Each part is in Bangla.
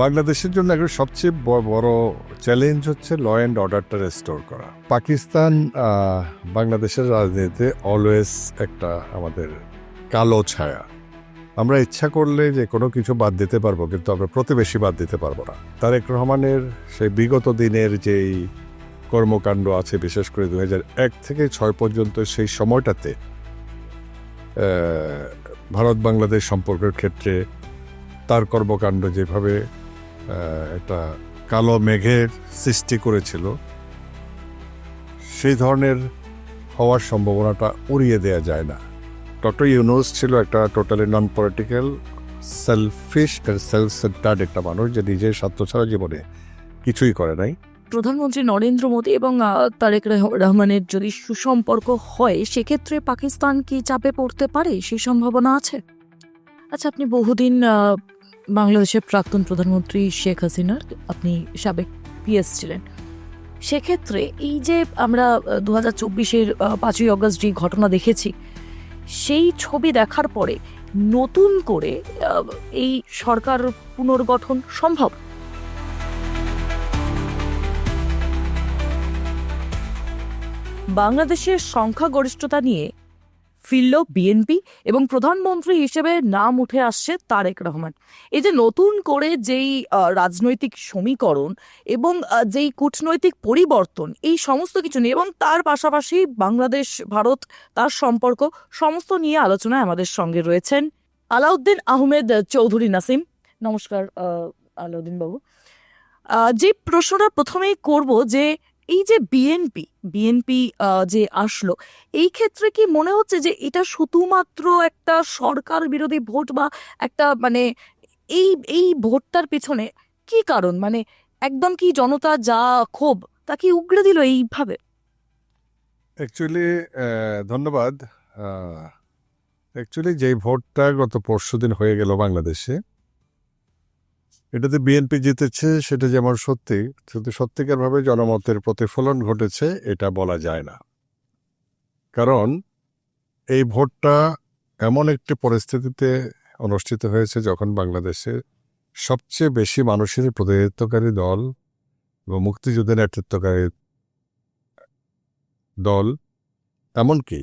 বাংলাদেশের জন্য এখন সবচেয়ে বড় চ্যালেঞ্জ হচ্ছে ল অ্যান্ড অর্ডারটা রেস্টোর করা। পাকিস্তান বাংলাদেশের রাজনীতিতে অলওয়েজ একটা আমাদের কালো ছায়া। আমরা ইচ্ছা করলে যে কোনো কিছু বাদ দিতে পারবো, কিন্তু আমরা প্রতিবেশী বাদ দিতে পারবো না। তারেক রহমানের সেই বিগত দিনের যেই কর্মকাণ্ড আছে, বিশেষ করে 2001 থেকে 2006 পর্যন্ত, সেই সময়টাতে ভারত বাংলাদেশ সম্পর্কের ক্ষেত্রে তার কর্মকাণ্ড যেভাবে একটা কালো মেঘের সৃষ্টি করেছিল, সেই ধরনের হওয়ার সম্ভাবনাটা উড়িয়ে দেওয়া যায় না। ডক্টর ইউনূস ছিল একটা টোটালি নন পলিটিক্যাল, সেলফিশ আর সেলফ সেন্টার্ড একটা মানুষ, যে নিজের স্বার্থ ছাড়া জীবনে কিছুই করে নাই। প্রধানমন্ত্রী নরেন্দ্র মোদী এবং তারেক রহমানের যদি সুসম্পর্ক হয়, সেক্ষেত্রে পাকিস্তান কি চাপে পড়তে পারে? সেই সম্ভাবনা আছে? আচ্ছা, আপনি বহুদিন বাংলাদেশের প্রাক্তন প্রধানমন্ত্রী শেখ হাসিনার আপনি সাবেক পিএস ছিলেন। সেক্ষেত্রে এই যে আমরা 2024-এর 5ই অগস্ট যে ঘটনা দেখেছি, সেই ছবি দেখার পরে নতুন করে এই সরকার পুনর্গঠন সম্ভব? বাংলাদেশের সংখ্যাগরিষ্ঠতা নিয়ে ফিরল বিএনপি এবং প্রধানমন্ত্রী হিসেবে নাম উঠে আসছে তারেক রহমান। এই যে নতুন করে যেই রাজনৈতিক সমীকরণ এবং যেই কূটনৈতিক পরিবর্তন, এই সমস্ত কিছু নিয়ে এবং তার পাশাপাশি বাংলাদেশ ভারত তার সম্পর্ক সমস্ত নিয়ে আলোচনায় আমাদের সঙ্গে রয়েছেন আলাউদ্দিন আহমেদ চৌধুরী নাসিম। নমস্কার আলাউদ্দিন বাবু। যে প্রশ্নটা প্রথমেই করব, যে এই যে বিএনপি যে আসলো, এই ক্ষেত্রে কি মনে হচ্ছে যে এটা শুধুমাত্র একটা সরকার বিরোধী ভোট, বা একটা মানে এই ভোটটার পিছনে কি কারণ? মানে একদম কি জনতা যা ক্ষোভ তা কি উগড়ে দিল এইভাবে? অ্যাকচুয়ালি ধন্যবাদ। অ্যাকচুয়ালি যেই ভোটটা গত পরশুদিন হয়ে গেল বাংলাদেশে, এটাতে বিএনপি জিতেছে, সেটা যেমন সত্যি, কিন্তু সত্যিকারভাবে জনমতের প্রতিফলন ঘটেছে এটা বলা যায় না। কারণ এই ভোটটা এমন একটি পরিস্থিতিতে অনুষ্ঠিত হয়েছে যখন বাংলাদেশে সবচেয়ে বেশি মানুষের প্রতিনিধিত্বকারী দল এবং মুক্তিযুদ্ধের নেতৃত্বকারী দল, এমনকি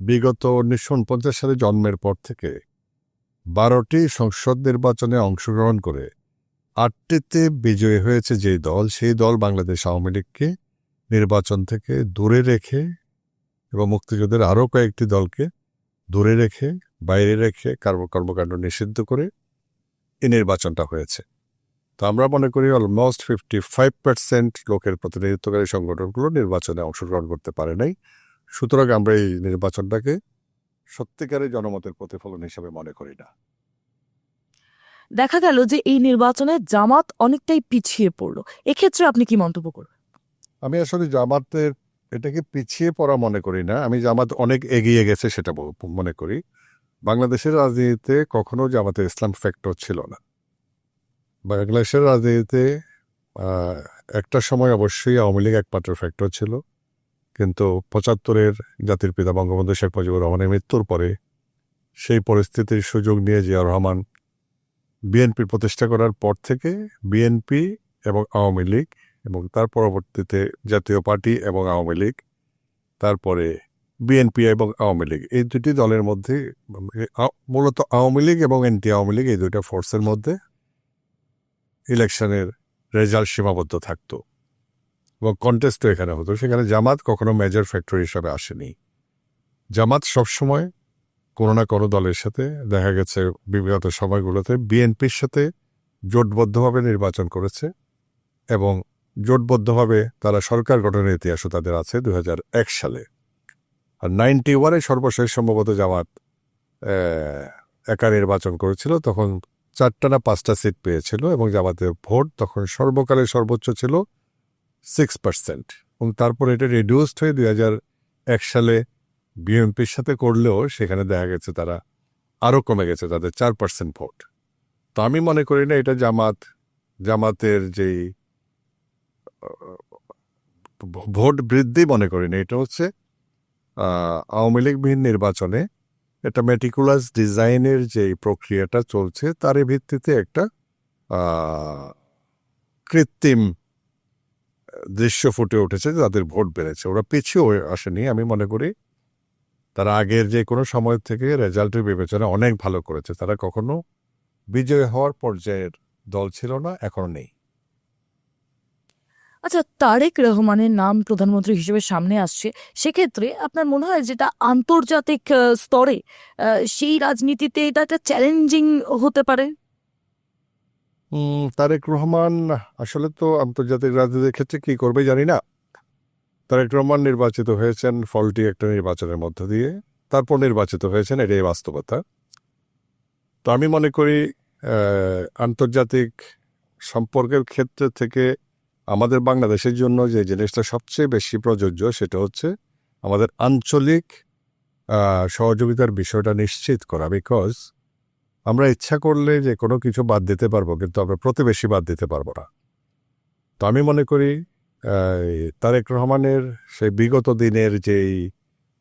বিগত 1949 সালে জন্মের পর থেকে 12টি সংসদ নির্বাচনে অংশগ্রহণ করে 8টিতে বিজয়ী হয়েছে যেই দল, সেই দল বাংলাদেশ আওয়ামী লীগকে নির্বাচন থেকে দূরে রেখে এবং মুক্তিযুদ্ধের আরও কয়েকটি দলকে দূরে রেখে, বাইরে রেখে, কর্মকাণ্ড নিষিদ্ধ করে এই নির্বাচনটা হয়েছে। তো আমরা মনে করি অলমোস্ট 55% লোকের প্রতিনিধিত্বকারী সংগঠনগুলো নির্বাচনে অংশগ্রহণ করতে পারে নাই। সুতরাং আমরা এই নির্বাচনটাকে সত্যিকারের জনমতের প্রতিফলন হিসেবে মনে করি না। দেখা গেল যে এই নির্বাচনে জামাত অনেকটাই পিছিয়ে পড়লো, এক্ষেত্রে আপনি কি মন্তব্য করবেন? আমি আসলে জামাতের এটাকে পিছিয়ে পড়া মনে করি না, আমি জামাত অনেক এগিয়ে গেছে সেটা মনে করি। বাংলাদেশের রাজনীতিতে কখনো জামাতে ইসলাম ফ্যাক্টর ছিল না। বাংলাদেশের রাজনীতিতে একটা সময় অবশ্যই আওয়ামী লীগ একমাত্র ফ্যাক্টর ছিল, কিন্তু 75-এর জাতির পিতা বঙ্গবন্ধু শেখ মুজিবুর রহমানের মৃত্যুর পরে সেই পরিস্থিতির সুযোগ নিয়ে জিয়া রহমান বিএনপির প্রতিষ্ঠা করার পর থেকে বিএনপি এবং আওয়ামী লীগ, এবং তার পরবর্তীতে জাতীয় পার্টি এবং আওয়ামী লীগ, তারপরে বিএনপি এবং আওয়ামী লীগ, এই দুটি দলের মধ্যে মূলত আওয়ামী লীগ এবং এনটি আওয়ামী লীগ, এই দুইটা ফোর্সের মধ্যে ইলেকশনের রেজাল্ট সীমাবদ্ধ থাকতো এবং কন্টেস্টও এখানে হতো। সেখানে জামাত কখনো মেজর ফ্যাক্টর হিসাবে আসেনি। জামাত সবসময় কোনো না কোনো দলের সাথে, দেখা গেছে বিগত সময়গুলোতে বিএনপির সাথে জোটবদ্ধভাবে নির্বাচন করেছে এবং জোটবদ্ধভাবে তারা সরকার গঠনের ইতিহাসও তাদের আছে 2001 সালে। আর 91-এ সর্বশেষ সম্ভবত জামাত একা নির্বাচন করেছিল, তখন 4টা না 5টা সিট পেয়েছিল এবং জামাতের ভোট তখন সর্বকালের সর্বোচ্চ ছিল 6%, এবং তারপর এটা রিডিউসড হয়ে 2001 সালে বিএনপির সাথে করলেও সেখানে দেখা গেছে তারা আরও কমে গেছে, তাদের 4% ভোট। তো আমি মনে করি না এটা জামাতের যেই ভোট বৃদ্ধি মনে করি না, এটা হচ্ছে আওয়ামী লীগবিহীন নির্বাচনে একটা মেটিকুলাস ডিজাইনের যে প্রক্রিয়াটা চলছে তারই ভিত্তিতে একটা কৃত্রিম দৃশ্য ফুটে উঠেছে, তাদের ভোট বেড়েছে। ওরা পিছিয়ে আসেনি। আমি মনে করি তারা আগের যে কোনো সময় থেকে রেজাল্টের বিবেচনা অনেক ভালো করেছে। তারা কখনো বিজয় হওয়ার পর্যায়ের দল ছিল না, এখনো নেই। আচ্ছা, তারেক রহমানের নাম প্রধানমন্ত্রী হিসেবে সামনে আসছে, সেক্ষেত্রে আপনার মনে হয় যেটা আন্তর্জাতিক স্তরে সেই রাজনীতিতে এটা একটা চ্যালেঞ্জিং হতে পারে? তারেক রহমান আসলে তো আন্তর্জাতিক রাজনীতির ক্ষেত্রে কি করবে জানি না। তারেক রহমান নির্বাচিত হয়েছেন ফলটি একটা নির্বাচনের মধ্য দিয়ে, তারপর নির্বাচিত হয়েছেন, এটাই বাস্তবতা। তো আমি মনে করি আন্তর্জাতিক সম্পর্কের ক্ষেত্রে থেকে আমাদের বাংলাদেশের জন্য যে জিনিসটা সবচেয়ে বেশি প্রযোজ্য সেটা হচ্ছে আমাদের আঞ্চলিক সহযোগিতার বিষয়টা নিশ্চিত করা। বিকজ আমরা ইচ্ছা করলে যে কোনো কিছু বাদ দিতে পারবো, কিন্তু আমরা প্রতিবেশী বাদ দিতে পারবো না। তো আমি মনে করি তারেক রহমানের সেই বিগত দিনের যেই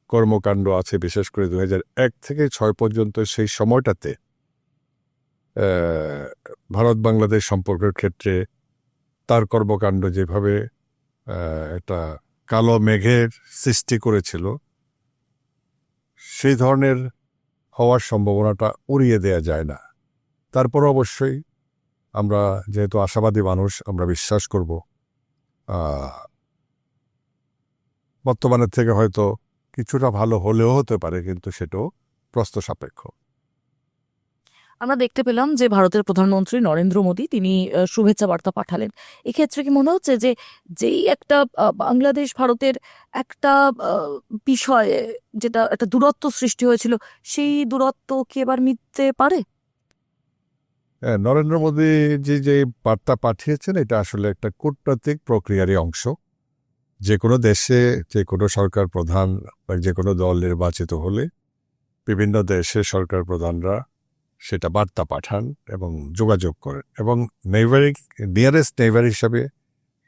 কর্মকাণ্ড আছে, বিশেষ করে 2001 থেকে 2006 পর্যন্ত, সেই সময়টাতে ভারত বাংলাদেশ সম্পর্কের ক্ষেত্রে তার কর্মকাণ্ড যেভাবে একটা কালো মেঘের সৃষ্টি করেছিল, সেই ধরনের হওয়ার সম্ভাবনাটা উড়িয়ে দেয়া যায় না। তারপর অবশ্যই আমরা যেহেতু আশাবাদী মানুষ, আমরা বিশ্বাস করব বর্তমানের থেকে হয়তো কিছুটা ভালো হলেও হতে পারে, কিন্তু সেটাও প্রশ্ন সাপেক্ষ। আমরা দেখতে পেলাম যে ভারতের প্রধানমন্ত্রী নরেন্দ্র মোদী তিনি শুভেচ্ছা বার্তা পাঠালেন। এক্ষেত্রে কি মনে হচ্ছে যে যেই একটা বাংলাদেশ ভারতের একটা বিষয়ে যেটা একটা দূরত্ব সৃষ্টি হয়েছিল, সেই দূরত্ব কি এবার মিটতে পারে? নরেন্দ্র মোদী যে বার্তা পাঠিয়েছেন, এটা আসলে একটা কূটনৈতিক প্রক্রিয়ারই অংশ। যে কোনো দেশে যে কোনো সরকার প্রধান বা যে কোনো দল নির্বাচিত হলে বিভিন্ন দেশের সরকার প্রধানরা সেটা বার্তা পাঠান এবং যোগাযোগ করেন, এবং নিয়ারেস্ট নেইবার হিসাবে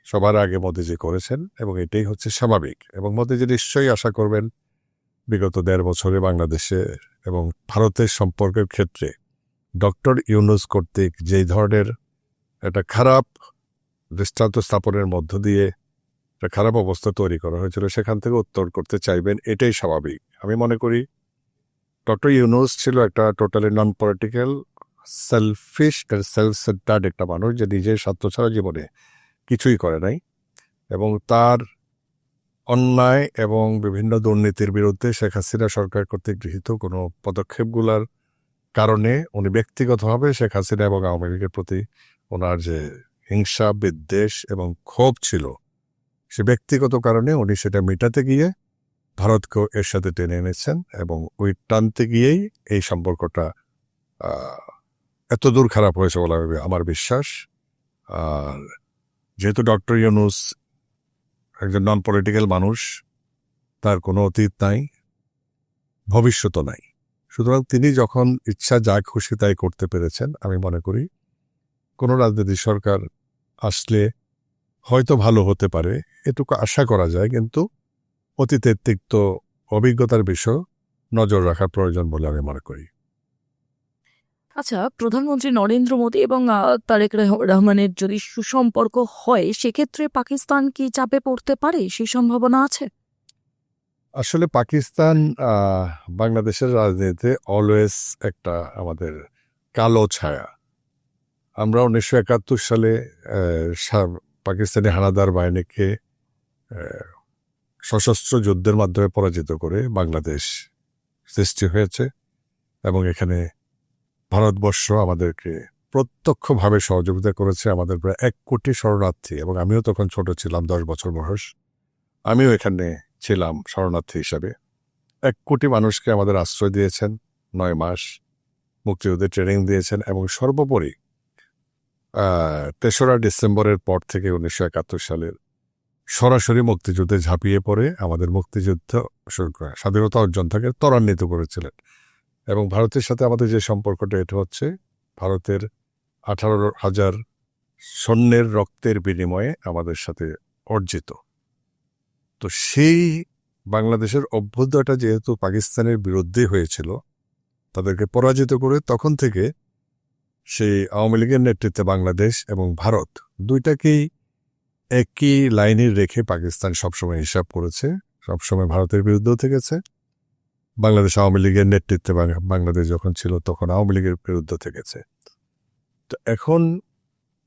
সবার আগে মোদিজি করেছেন, এবং এটাই হচ্ছে স্বাভাবিক। এবং মোদিজি নিশ্চয়ই আশা করবেন বিগত 1.5 বছরে বাংলাদেশে এবং ভারতের সম্পর্কের ক্ষেত্রে ডক্টর ইউনূস কর্তৃক যেই ধরনের একটা খারাপ দৃষ্টান্ত স্থাপনের মধ্য দিয়ে একটা খারাপ অবস্থা তৈরি করা হয়েছিল, সেখান থেকে উত্তর করতে চাইবেন, এটাই স্বাভাবিক। আমি মনে করি ডক্টর ইউনূস ছিল একটা totally non political, selfish, self centred একটা মানুষ, যে নিজের স্বার্থ ছাড়া জীবনে কিছুই করে নাই, এবং তার অন্যায় এবং বিভিন্ন দুর্নীতির বিরুদ্ধে শেখ হাসিনা সরকার কর্তৃক গৃহীত কোনো পদক্ষেপগুলোর কারণে উনি ব্যক্তিগতভাবে শেখ হাসিনা এবং আওয়ামী লীগের প্রতি ওনার যে হিংসা, বিদ্বেষ এবং ক্ষোভ ছিল, সে ব্যক্তিগত কারণে উনি সেটা মেটাতে গিয়ে ভারতকেও এর সাথে টেনে এনেছেন, এবং ওই টানতে গিয়েই এই সম্পর্কটা এত দূর খারাপ হয়েছে বলে আমার বিশ্বাস। আর যেহেতু ডক্টর ইউনূস একজন নন পলিটিক্যাল মানুষ, তার কোনো অতীত নাই, ভবিষ্যৎও নাই, সুতরাং তিনি যখন ইচ্ছা যা খুশি তাই করতে পেরেছেন, আমি মনে করি কোনো রাজনৈতিক সরকার আসলে হয়তো ভালো হতে পারে, এটুকু আশা করা যায়। কিন্তু অতীতের তিক্ত অভিজ্ঞতার বিষয় নজর রাখার প্রয়োজন বলে আমি মনে করি। আচ্ছা, প্রধানমন্ত্রী নরেন্দ্র মোদী এবং তারেক রহমানের যদি সুসম্পর্ক হয়, সেক্ষেত্রে পাকিস্তান কি চাপে পড়তে পারে? সেই সম্ভাবনা আছে? আসলে পাকিস্তান বাংলাদেশের রাজনীতিতে অলওয়েজ একটা আমাদের কালো ছায়া। আমরা 1971 সালে পাকিস্তানি হানাদার বাহিনীকে সশস্ত্র যুদ্ধের মাধ্যমে পরাজিত করে বাংলাদেশ সৃষ্টি হয়েছে, এবং এখানে ভারতবর্ষ আমাদেরকে প্রত্যক্ষভাবে সহযোগিতা করেছে। আমাদের প্রায় 1 কোটি শরণার্থী, এবং আমিও তখন ছোট ছিলাম, 10 বছর বয়স, আমিও এখানে ছিলাম শরণার্থী হিসাবে। 1 কোটি মানুষকে আমাদের আশ্রয় দিয়েছেন 9 মাস, মুক্তিযুদ্ধে ট্রেনিং দিয়েছেন, এবং সর্বোপরি 3রা ডিসেম্বরের পর থেকে 1971 সালের সরাসরি মুক্তিযুদ্ধে ঝাঁপিয়ে পড়ে আমাদের মুক্তিযুদ্ধ স্বাধীনতা অর্জন থেকে ত্বরান্বিত করেছিলেন। এবং ভারতের সাথে আমাদের যে সম্পর্কটা, এটা হচ্ছে ভারতের 18,000 সৈন্যের রক্তের বিনিময়ে আমাদের সাথে অর্জিত। তো সেই বাংলাদেশের অভ্যুদয়টা যেহেতু পাকিস্তানের বিরুদ্ধে হয়েছিল, তাদেরকে পরাজিত করে তখন থেকে সেই আওয়ামী লীগের নেতৃত্বে বাংলাদেশ এবং ভারত দুইটাকেই একই লাইনে রেখে পাকিস্তান সবসময় হিসাব করেছে, সবসময় ভারতের বিরুদ্ধেও থেকেছে। বাংলাদেশ আওয়ামী লীগের নেতৃত্বে বাংলাদেশ যখন ছিল তখন আওয়ামী লীগের বিরুদ্ধে থেকেছে। তো এখন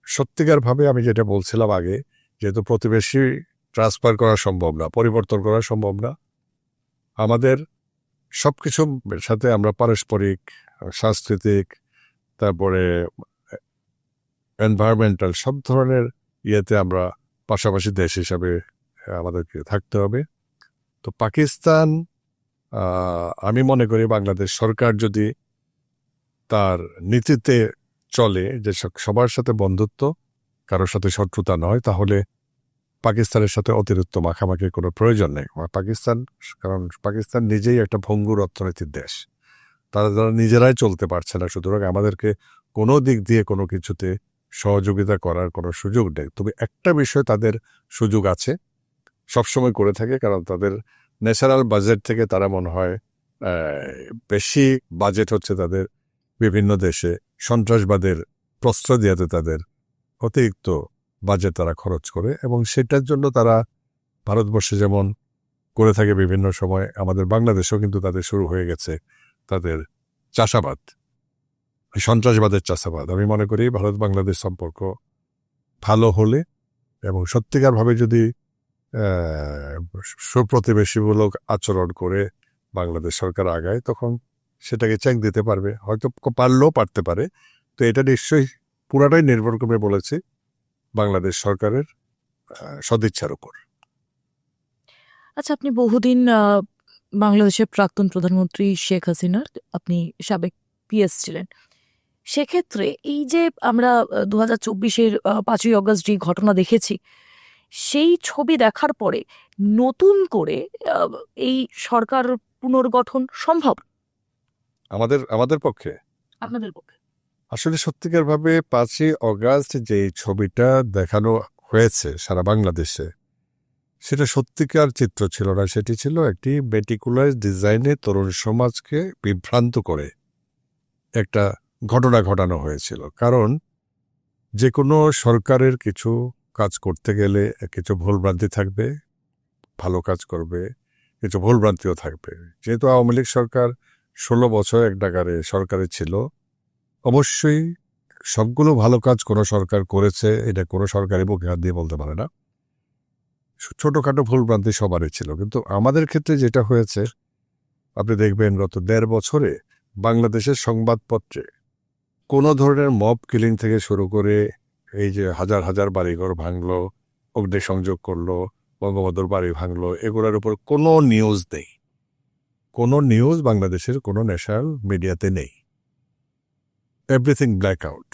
সত্যিকারভাবে আমি যেটা বলছিলাম আগে, যেহেতু প্রতিবেশী ট্রান্সফার করা সম্ভব না, পরিবর্তন করা সম্ভব না, আমাদের সবকিছুর সাথে আমরা পারস্পরিক, সাংস্কৃতিক, তারপরে এনভায়রনমেন্টাল সব ধরনের ইয়েতে আমরা পাশাপাশি দেশ হিসাবে আমাদেরকে থাকতে হবে। তো পাকিস্তান, আমি মনে করি বাংলাদেশ সরকার যদি তার নীতিতে চলে যে সবার সাথে বন্ধুত্ব, কারোর সাথে শত্রুতা নয়, তাহলে পাকিস্তানের সাথে অতিরিক্ত মাখামাখির কোনো প্রয়োজন নেই। কারণ পাকিস্তান নিজেই একটা ভঙ্গুর অর্থনীতির দেশ, তারা নিজেরাই চলতে পারছে না, সুতরাং আমাদেরকে কোনো দিক দিয়ে কোনো কিছুতে সহযোগিতা করার কোনো সুযোগ নেই। তবে একটা বিষয় তাদের সুযোগ আছে, সবসময় করে থাকে, কারণ তাদের ন্যাশনাল বাজেট থেকে তারা মনে হয় বেশি বাজেট হচ্ছে তাদের বিভিন্ন দেশে সন্ত্রাসবাদের প্রশ্রয় দিয়াতে তাদের অতিরিক্ত বাজেট তারা খরচ করে, এবং সেটার জন্য তারা ভারতবর্ষে যেমন করে থাকে বিভিন্ন সময়, আমাদের বাংলাদেশেও কিন্তু তাদের শুরু হয়ে গেছে তাদের চাষাবাদ, সন্ত্রাসবাদের চাষাবাদ। আমি মনে করি ভারত বাংলাদেশ সম্পর্ক ভালো হলে এবং সত্যিকারভাবে যদি সুপ্রতিবেশীমূলক আচরণ করে বাংলাদেশ সরকার আগায়, তখন সেটাকে চেক দিতে পারবে, হয়তো পারলেও পারতে পারে। তো এটা নিশ্চয়ই পুরাটাই নির্ভর করবে বলেছি বাংলাদেশ সরকারের সদিচ্ছার উপর। আচ্ছা, আপনি বহুদিন বাংলাদেশের প্রাক্তন প্রধানমন্ত্রী শেখ হাসিনার আপনি সাবেক পিএস ছিলেন। সেক্ষেত্রে এই যে আমরা 2024-এর 5ই অগস্ট যে ঘটনা দেখেছি, সেই ছবি দেখার পরে নতুন করে এই সরকার পুনর্গঠন সম্ভব আমাদের পক্ষে? আপনাদের পক্ষে? আসলে সত্যিকারভাবে 5ই অগাস্ট যে ছবিটা দেখানো হয়েছে সারা বাংলাদেশে, সেটা সত্যিকার চিত্র ছিল না, সেটি ছিল একটি মেটিকুলার ডিজাইনে তরুণ সমাজকে বিভ্রান্ত করে একটা ঘটনা ঘটানো হয়েছিল। কারণ যে কোনো সরকারের কিছু কাজ করতে গেলে কিছু ভুলভ্রান্তি থাকবে, ভালো কাজ করবে, কিছু ভুলভ্রান্তিও থাকবে। যেহেতু আওয়ামী লীগ সরকার 16 বছর এক ডাকারে সরকারে ছিল, অবশ্যই সবগুলো ভালো কাজ কোনো সরকার করেছে এটা কোনো সরকারি বুকে হাত দিয়ে বলতে পারে না, ছোটখাটো ভুলভ্রান্তি সবারই ছিল। কিন্তু আমাদের ক্ষেত্রে যেটা হয়েছে, আপনি দেখবেন গত 1.5 বছরে বাংলাদেশের সংবাদপত্রে কোনো ধরনের মব কিলিং থেকে শুরু করে এই যে হাজার হাজার বাড়িঘর ভাঙলো, অগ্নিসংযোগ করলো, বঙ্গবন্ধুর বাড়ি ভাঙলো, এগুলোর উপর কোনো নিউজ নেই, কোনো নিউজ বাংলাদেশের কোনো ন্যাশনাল মিডিয়াতে নেই, এভরিথিং ব্ল্যাক আউট।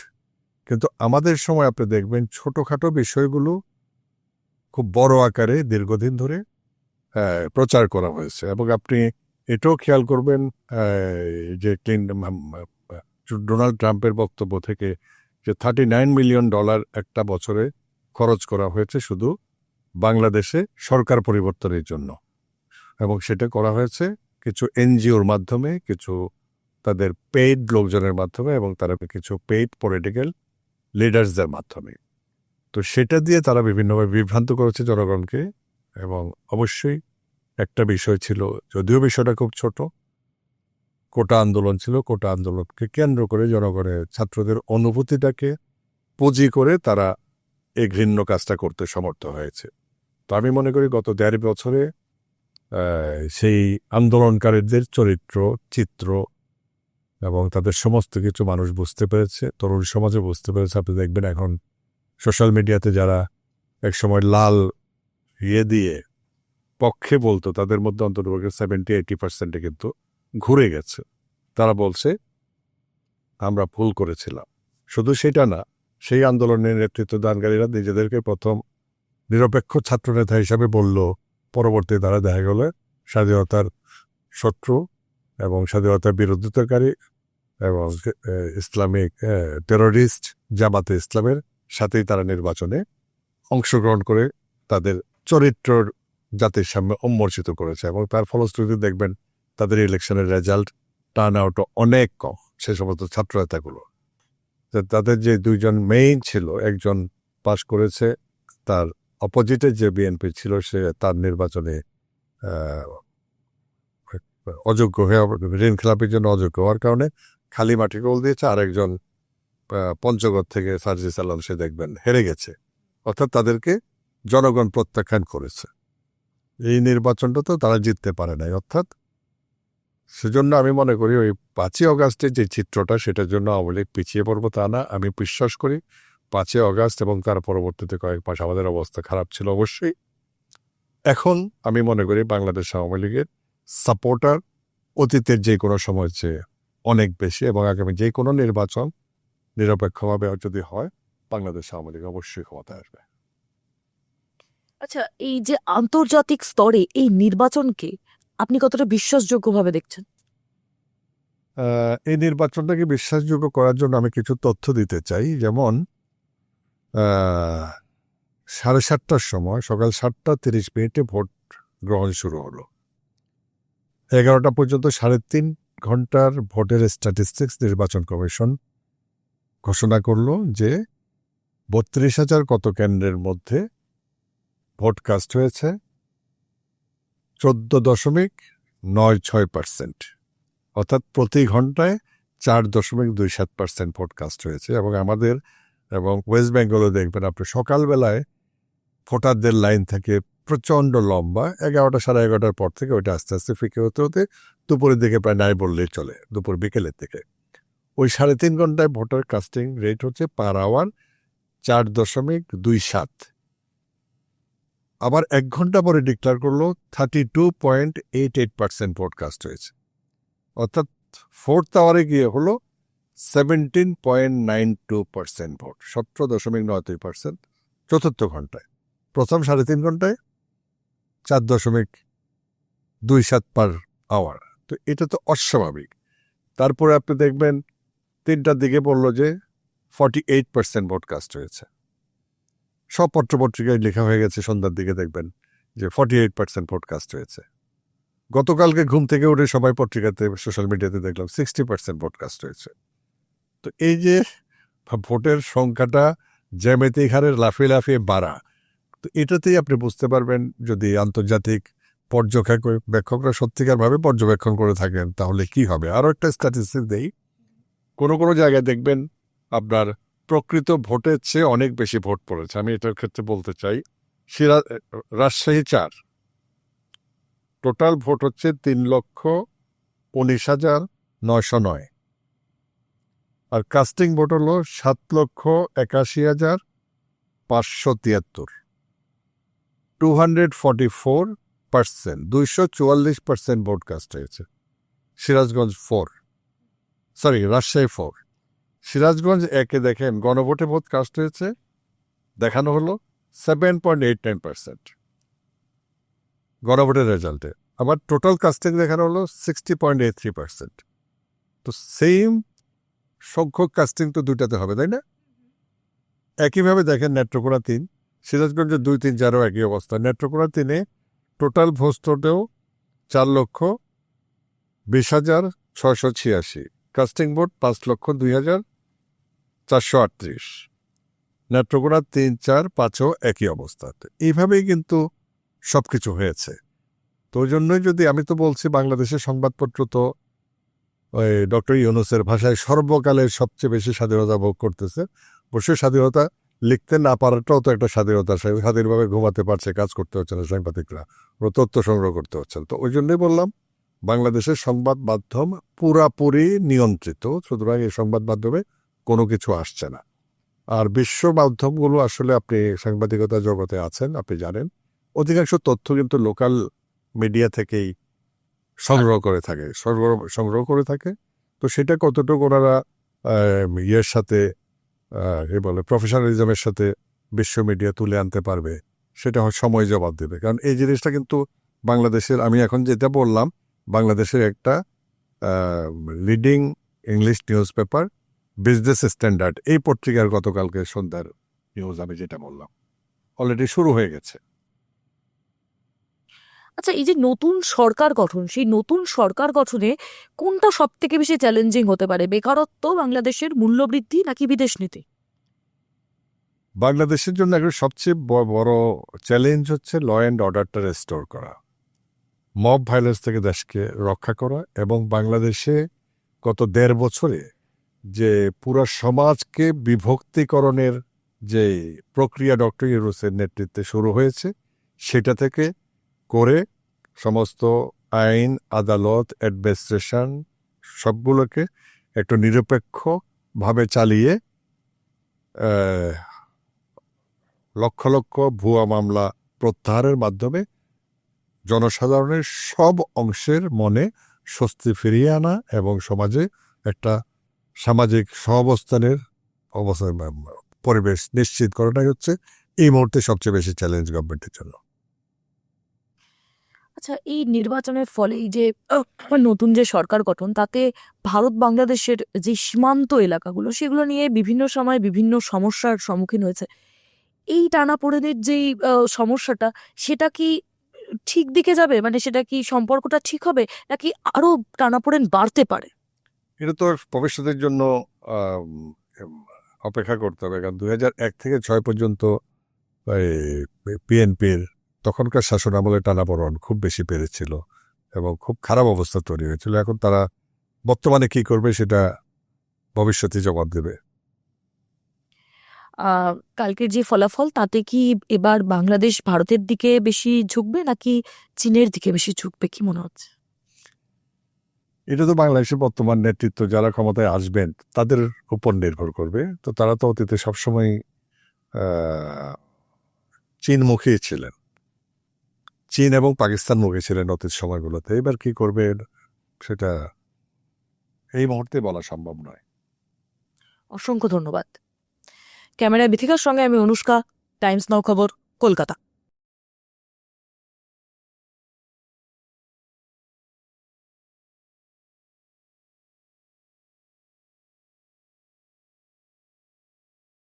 কিন্তু আমাদের সময় আপনি দেখবেন ছোটখাটো বিষয়গুলো খুব বড় আকারে দীর্ঘদিন ধরে প্রচার করা হয়েছে। এবং আপনি এটাও খেয়াল করবেন যে ডোনাল্ড ট্রাম্পের বক্তব্য থেকে যে $39 মিলিয়ন একটা বছরে খরচ করা হয়েছে শুধু বাংলাদেশে সরকার পরিবর্তনের জন্য, এবং সেটা করা হয়েছে কিছু এনজিওর মাধ্যমে, কিছু তাদের পেইড লোকজনের মাধ্যমে, এবং তারা কিছু পেইড পলিটিক্যাল লিডার্সদের মাধ্যমে। তো সেটা দিয়ে তারা বিভিন্নভাবে বিভ্রান্ত করেছে জনগণকে। এবং অবশ্যই একটা বিষয় ছিল, যদিও বিষয়টা খুব ছোট, কোটা আন্দোলন ছিল, কোটা আন্দোলনকে কেন্দ্র করে জনগণের, ছাত্রদের অনুভূতিটাকে পুঁজি করে তারা এই ঘৃণ্য কাজটা করতে সমর্থ হয়েছে। তো আমি মনে করি গত 1.5 বছরে সেই আন্দোলনকারীদের চরিত্র, চিত্র এবং তাদের সমস্ত কিছু মানুষ বুঝতে পেরেছে, তরুণ সমাজে বুঝতে পেরেছে। আপনি দেখবেন এখন সোশ্যাল মিডিয়াতে যারা একসময় লাল দিয়ে পক্ষে বলতো, তাদের মধ্যে অন্তত 70-80% কিন্তু ঘুরে গেছে। তারা বলছে আমরা ভুল করেছিলাম। শুধু সেটা না, সেই আন্দোলনের নেতৃত্ব দানকারীরা নিজেদেরকে প্রথম নিরপেক্ষ ছাত্রনেতা হিসাবে বলল, পরবর্তী তারা দেখা গেল স্বাধীনতার শত্রু এবং স্বাধীনতার বিরোধিতাকারী এবং ইসলামিক টেররিস্ট জামাতে ইসলামের সাথেই তারা নির্বাচনে অংশগ্রহণ করে তাদের চরিত্র জাতির সামনে উন্মোচিত করেছে। এবং তার ফলশ্রুতিতে দেখবেন তাদের ইলেকশনের রেজাল্ট, টার্ন আউট অনেক কম সে সমস্ত ছাত্রনেতাগুলো। যে তাদের যে দুইজন মেইন ছিল, একজন পাশ করেছে, তার অপোজিটে যে বিএনপি ছিল সে তার নির্বাচনে অযোগ্য হয়ে, ঋণ খেলাপির জন্য অযোগ্য হওয়ার কারণে খালি মাটি গোল দিয়েছে। আরেকজন পঞ্চগড় থেকে সার্জিস আলম, সে দেখবেন হেরে গেছে, অর্থাৎ তাদেরকে জনগণ প্রত্যাখ্যান করেছে। এই নির্বাচনটা তো তারা জিততে পারে নাই। অর্থাৎ সেজন্য আমি মনে করি ওই 5ই অগাস্টের যে চিত্রটা, সেটার জন্য আওয়ামী লীগ পিছিয়ে পড়বো তা না। আমি বিশ্বাস করি 5ই অগাস্ট এবং তার পরবর্তীতে কয়েক মাস আমাদের অবস্থা খারাপ ছিল অবশ্যই। এখন আমি মনে করি বাংলাদেশ আওয়ামী লীগের সাপোর্টার অতীতের যে কোনো সময়ের চেয়ে অনেক বেশি, এবং আগামী যে কোনো নির্বাচন নিরপেক্ষভাবে যদি হয়, বাংলাদেশ আওয়ামী লীগ অবশ্যই ক্ষমতায় আসবে। আচ্ছা, এই যে আন্তর্জাতিক স্তরে এই নির্বাচনকে আপনি কতটা বিশ্বাসযোগ্যভাবে দেখছেন? এই নির্বাচনটাকে বিশ্বাসযোগ্য করার জন্য আমি কিছু তথ্য দিতে চাই। যেমন 7:30টার সময়, সকাল 7:30 ভোট গ্রহণ শুরু হলো। 11টা পর্যন্ত 3.5 ঘন্টার ভোটের স্ট্যাটিস্টিক্স নির্বাচন কমিশন ঘোষণা করলো যে 32,000 কত কেন্দ্রের মধ্যে ভোট কাস্ট হয়েছে 14.96%, অর্থাৎ প্রতি ঘন্টায় 4.27% ভোট কাস্ট হয়েছে। এবং আমাদের এবং ওয়েস্ট বেঙ্গলও দেখবেন আপনি সকালবেলায় ভোটারদের লাইন থেকে প্রচণ্ড লম্বা। 11টা 11:30 পর থেকে ওইটা আস্তে আস্তে ফিকে হতে হতে দুপুরের দিকে প্রায় নাই বললেই চলে, দুপুর বিকেলের দিকে। ওই 3.5 ঘন্টায় ভোটার কাস্টিং রেট হচ্ছে পার আওয়ার 4.27। আবার 1 ঘন্টা পরে ডিক্লেয়ার করলো 32.88% ভোট কাস্ট হয়েছে, অর্থাৎ 4th আওয়ারে গিয়ে হলো 17.92% ভোট, 17.93%। 4th ঘন্টায়, প্রথম 3.5 ঘন্টায় 4.27 পার আওয়ার। তো এটা তো অস্বাভাবিক। তারপরে আপনি দেখবেন 3টার দিকে বলল যে 48% ভোট কাস্ট হয়েছে। সব পত্রপত্রিকায় লেখা হয়ে গেছে, সন্ধ্যার দিকে দেখবেন যে 48% ভোট কাস্ট হয়েছে। গতকালকে ঘুম থেকে উঠে সবাই পত্রিকাতে, সোশ্যাল মিডিয়াতে দেখলাম 60% ভোট কাস্ট হয়েছে। তো এই যে ভোটের সংখ্যাটা জ্যামিতিক হারে লাফিয়ে লাফিয়ে বাড়া, তো এটাতেই আপনি বুঝতে পারবেন যদি আন্তর্জাতিক পর্যবেক্ষকরা সত্যিকারভাবে পর্যবেক্ষণ করে থাকেন তাহলে কি হবে। আরও একটা স্ট্যাটিস্টিক দেই, কোনো কোনো জায়গায় দেখবেন আপনার প্রকৃত ভোটের চেয়ে অনেক বেশি ভোট পড়েছে। আমি এটার ক্ষেত্রে বলতে চাই রাজশাহী 4, টোটাল ভোট হচ্ছে 3,19,909, আর কাস্টিং ভোট হলো 7,81,573, 244%, 244% ভোট কাস্ট হয়েছে। সিরাজগঞ্জ 4, রাজশাহী 4। সিরাজগঞ্জ 1-এ দেখেন গণভোটে ভোট কাস্ট হয়েছে, দেখানো হলো 7.89% গণভোটের রেজাল্টে। আবার টোটাল কাস্টিং দেখানো হলো 60.83%। তো সেম সংখ্যক কাস্টিং তো দুইটাতে হবে, তাই না? একইভাবে দেখেন নেত্রকোনা 3, সিরাজগঞ্জের 2, 3, 4 একই অবস্থা। নেত্রকোনা 3-এ টোটাল ভোটেও 4,20,686, কাস্টিং ভোট 5,02,438। নেত্রকোনা 3, 4, 5ও একই অবস্থা। এইভাবেই কিন্তু সবকিছু হয়েছে। তো ওই জন্যই যদি আমি তো বলছি বাংলাদেশের সংবাদপত্র তো ওই ডক্টর ইউনূসের ভাষায় সর্বকালের সবচেয়ে বেশি স্বাধীনতা ভোগ করতেছে। অবশ্যই স্বাধীনতা লিখতে না পারাটাও তো একটা স্বাধীনতা, স্বাধীনভাবে ঘুমাতে পারছে, কাজ করতে হচ্ছে না সাংবাদিকরা, ওরা তথ্য সংগ্রহ করতে হচ্ছেন। তো ওই জন্যই বললাম বাংলাদেশের সংবাদ মাধ্যম পুরাপুরি নিয়ন্ত্রিত, সুতরাং এই সংবাদ মাধ্যমে কোনো কিছু আসছে না। আর বিশ্ব মাধ্যমগুলো আসলে, আপনি সাংবাদিকতা জগতে আছেন, আপনি জানেন অধিকাংশ তথ্য কিন্তু লোকাল মিডিয়া থেকেই সংগ্রহ করে থাকে। তো সেটা কতটুকু ওনারা ইয়ের সাথে প্রফেশনালিজমের সাথে বিশ্ব মিডিয়া তুলে আনতে পারবে, সেটা সময় জবাব দেবে। কারণ এই জিনিসটা কিন্তু বাংলাদেশের, আমি এখন যেটা বললাম, বাংলাদেশের একটা leading English news paper business standard, এই পত্রিকার গতকালকে সন্ধ্যার নিউজ আমি যেটা বললাম অলরেডি শুরু হয়ে গেছে। আচ্ছা, এই যে নতুন সরকার গঠন, সেই নতুন সরকার গঠনে কোনটা সব থেকে বেশি চ্যালেঞ্জিং হতে পারে? বেকারত্ব, বাংলাদেশের মূল্যবৃদ্ধি, নাকি বিদেশ নীতি? বাংলাদেশের জন্য এখন সবচেয়ে বড় চ্যালেঞ্জ হচ্ছে ল অ্যান্ড অর্ডারটা রেস্টোর করা, মব ভায়োলেন্স থেকে দেশকে রক্ষা করা, এবং বাংলাদেশে গত ১.৫ বছরে যে পুরো সমাজকে বিভক্তিকরণের যে প্রক্রিয়া ডক্টর ইউনূসের নেতৃত্বে শুরু হয়েছে, সেটা থেকে করে সমস্ত আইন, আদালত, অ্যাডমিনিস্ট্রেশন সবগুলোকে একটু নিরপেক্ষভাবে চালিয়ে আহ, লক্ষ লক্ষ ভুয়া মামলা প্রত্যাহারের মাধ্যমে জনসাধারণের সব অংশের মনে স্বস্তি ফিরিয়ে আনা এবং সমাজে একটা সামাজিক সহাবস্থানের পরিবেশ নিশ্চিত করাটাই হচ্ছে এই মুহূর্তে সবচেয়ে বেশি চ্যালেঞ্জ গভর্নমেন্টের জন্য। আচ্ছা, এই নির্বাচনের ফলে এই যে নতুন যে সরকার গঠন, তাতে ভারত বাংলাদেশের যে সীমান্ত এলাকাগুলো, সেগুলো নিয়ে বিভিন্ন সময় বিভিন্ন সমস্যার সম্মুখীন হয়েছে। এই টানাপোড়েনের যেই সমস্যাটা, সেটা কি ঠিক দিকে যাবে? মানে সেটা কি, সম্পর্কটা ঠিক হবে, নাকি আরো টানাপোড়েন বাড়তে পারে? এটা তো ভবিষ্যতের জন্য আম, অপেক্ষা করতে হবে, কারণ ২০০১ থেকে ৬ পর্যন্ত পিএনপির তখনকার শাসন আমলে টানাপোড়েন খুব বেশি বেড়েছিল এবং খুব খারাপ অবস্থা তৈরি হয়েছিল। এখন তারা বর্তমানে কি করবে সেটা ভবিষ্যতে জবাব দেবে। কালকের যে ফলাফল, তাতে কি এবার বাংলাদেশ ভারতের দিকে বেশি ঝুঁকবে, নাকি চীনের দিকে বেশি ঝুঁকবে, কি মনে হচ্ছে? এটা তো বাংলাদেশের বর্তমান নেতৃত্ব যারা ক্ষমতায় আসবেন তাদের উপর নির্ভর করবে। তো তারা তো অতীতে সবসময় চীনমুখী ছিলেন, চীন এবং পাকিস্তান মুখী ছিলেন অতীত সময়গুলোতে। এবার কি করবে সেটা এই মুহূর্তে বলা সম্ভব নয়। অসংখ্য ধন্যবাদ। ক্যামেরায় বিথিকার সঙ্গে আমি অনুষ্কা, টাইমস নাও খবর, কলকাতা।